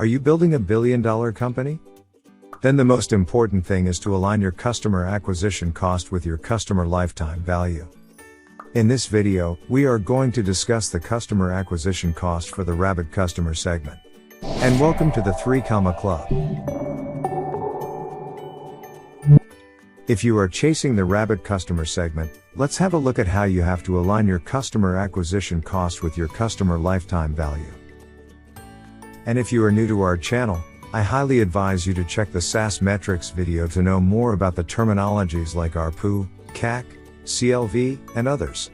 Are you building a billion-dollar company? Then the most important thing is to align your customer acquisition cost with your customer lifetime value. In this video, we are going to discuss the customer acquisition cost for the Rabbit customer segment. And welcome to the 3 Club. If you are chasing the Rabbit customer segment, let's have a look at how you have to align your customer acquisition cost with your customer lifetime value. And if you are new to our channel, I highly advise you to check the SaaS metrics video to know more about the terminologies like ARPU, CAC, CLV, and others.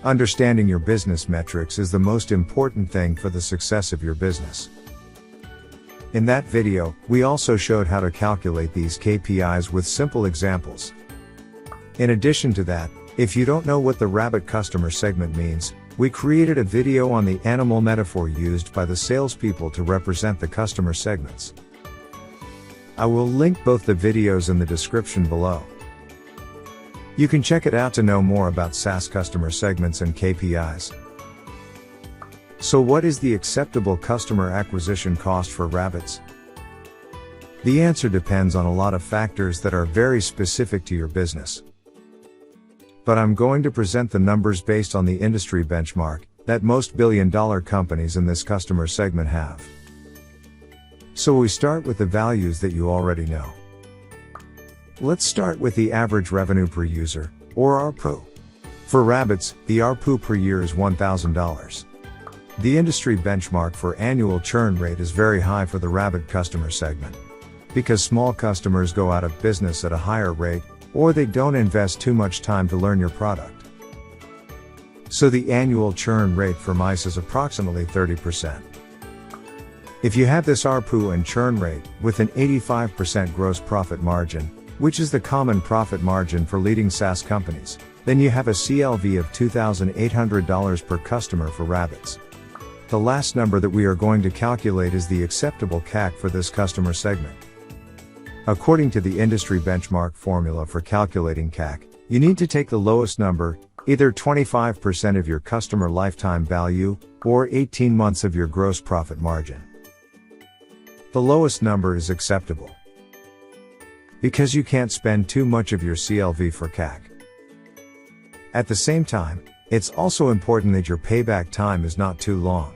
Understanding your business metrics is the most important thing for the success of your business. In that video, we also showed how to calculate these KPIs with simple examples. In addition to that, if you don't know what the Rabbit customer segment means, we created a video on the animal metaphor used by the salespeople to represent the customer segments. I will link both the videos in the description below. You can check it out to know more about SaaS customer segments and KPIs. So what is the acceptable customer acquisition cost for Rabbits? The answer depends on a lot of factors that are very specific to your business. But I'm going to present the numbers based on the industry benchmark that most billion-dollar companies in this customer segment have. So we start with the values that you already know. Let's start with the average revenue per user, or ARPU. For Rabbits, the ARPU per year is $1,000. The industry benchmark for annual churn rate is very high for the Rabbit customer segment. Because small customers go out of business at a higher rate, or they don't invest too much time to learn your product. So the annual churn rate for mice is approximately 30%. If you have this ARPU and churn rate, with an 85% gross profit margin, which is the common profit margin for leading SaaS companies, then you have a CLV of $2,800 per customer for Rabbits. The last number that we are going to calculate is the acceptable CAC for this customer segment. According to the industry benchmark formula for calculating CAC, you need to take the lowest number, either 25% of your customer lifetime value, or 18 months of your gross profit margin. The lowest number is acceptable, because you can't spend too much of your CLV for CAC. At the same time, it's also important that your payback time is not too long.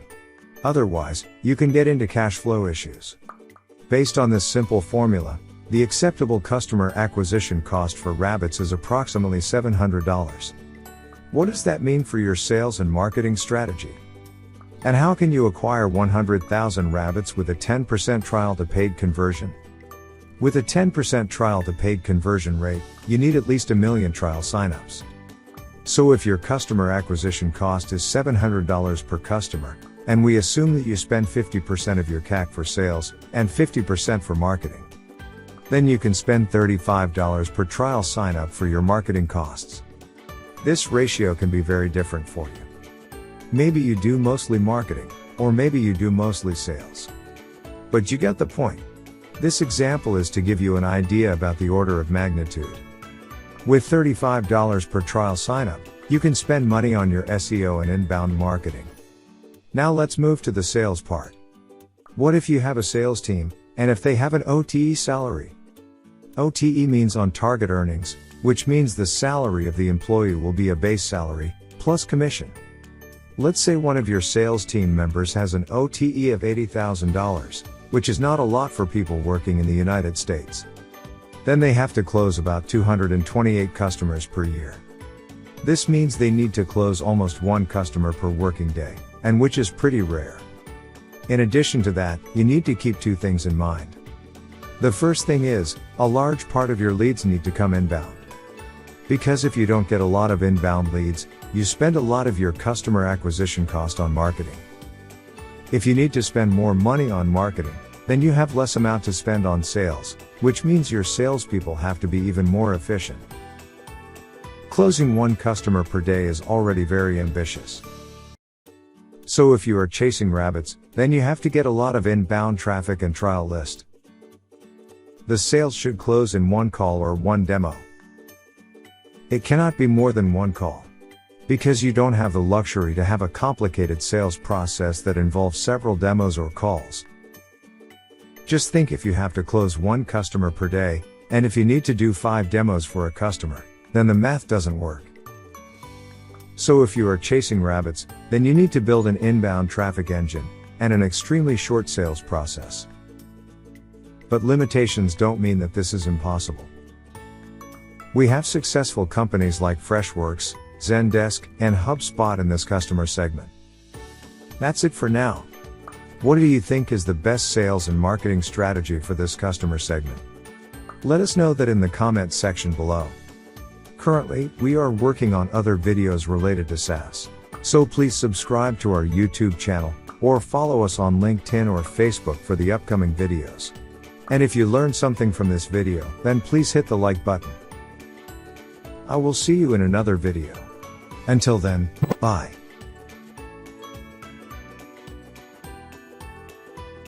Otherwise, you can get into cash flow issues. Based on this simple formula, the acceptable customer acquisition cost for Rabbits is approximately $700. What does that mean for your sales and marketing strategy? And how can you acquire 100,000 Rabbits with a 10% trial to paid conversion? With a 10% trial to paid conversion rate, you need at least 1 million trial signups. So if your customer acquisition cost is $700 per customer, and we assume that you spend 50% of your CAC for sales, and 50% for marketing, then you can spend $35 per trial sign-up for your marketing costs. This ratio can be very different for you. Maybe you do mostly marketing, or maybe you do mostly sales. But you get the point. This example is to give you an idea about the order of magnitude. With $35 per trial sign-up, you can spend money on your SEO and inbound marketing. Now let's move to the sales part. What if you have a sales team, and if they have an OTE salary? OTE means on target earnings, which means the salary of the employee will be a base salary, plus commission. Let's say one of your sales team members has an OTE of $80,000, which is not a lot for people working in the United States. Then they have to close about 228 customers per year. This means they need to close almost 1 customer per working day, and which is pretty rare. In addition to that, you need to keep 2 things in mind. The first thing is, a large part of your leads need to come inbound. Because if you don't get a lot of inbound leads, you spend a lot of your customer acquisition cost on marketing. If you need to spend more money on marketing, then you have less amount to spend on sales, which means your salespeople have to be even more efficient. Closing 1 customer per day is already very ambitious. So if you are chasing Rabbits, then you have to get a lot of inbound traffic and trial list. The sales should close in 1 call or 1 demo. It cannot be more than 1 call. Because you don't have the luxury to have a complicated sales process that involves several demos or calls. Just think if you have to close one customer per day, and if you need to do 5 demos for a customer, then the math doesn't work. So if you are chasing rabbits, then you need to build an inbound traffic engine, and an extremely short sales process. But limitations don't mean that this is impossible. We have successful companies like Freshworks, Zendesk, and HubSpot in this customer segment. That's it for now. What do you think is the best sales and marketing strategy for this customer segment? Let us know that in the comments section below. Currently, we are working on other videos related to SaaS. So please subscribe to our YouTube channel, or follow us on LinkedIn or Facebook for the upcoming videos. And if you learned something from this video, then please hit the like button. I will see you in another video. Until then, bye.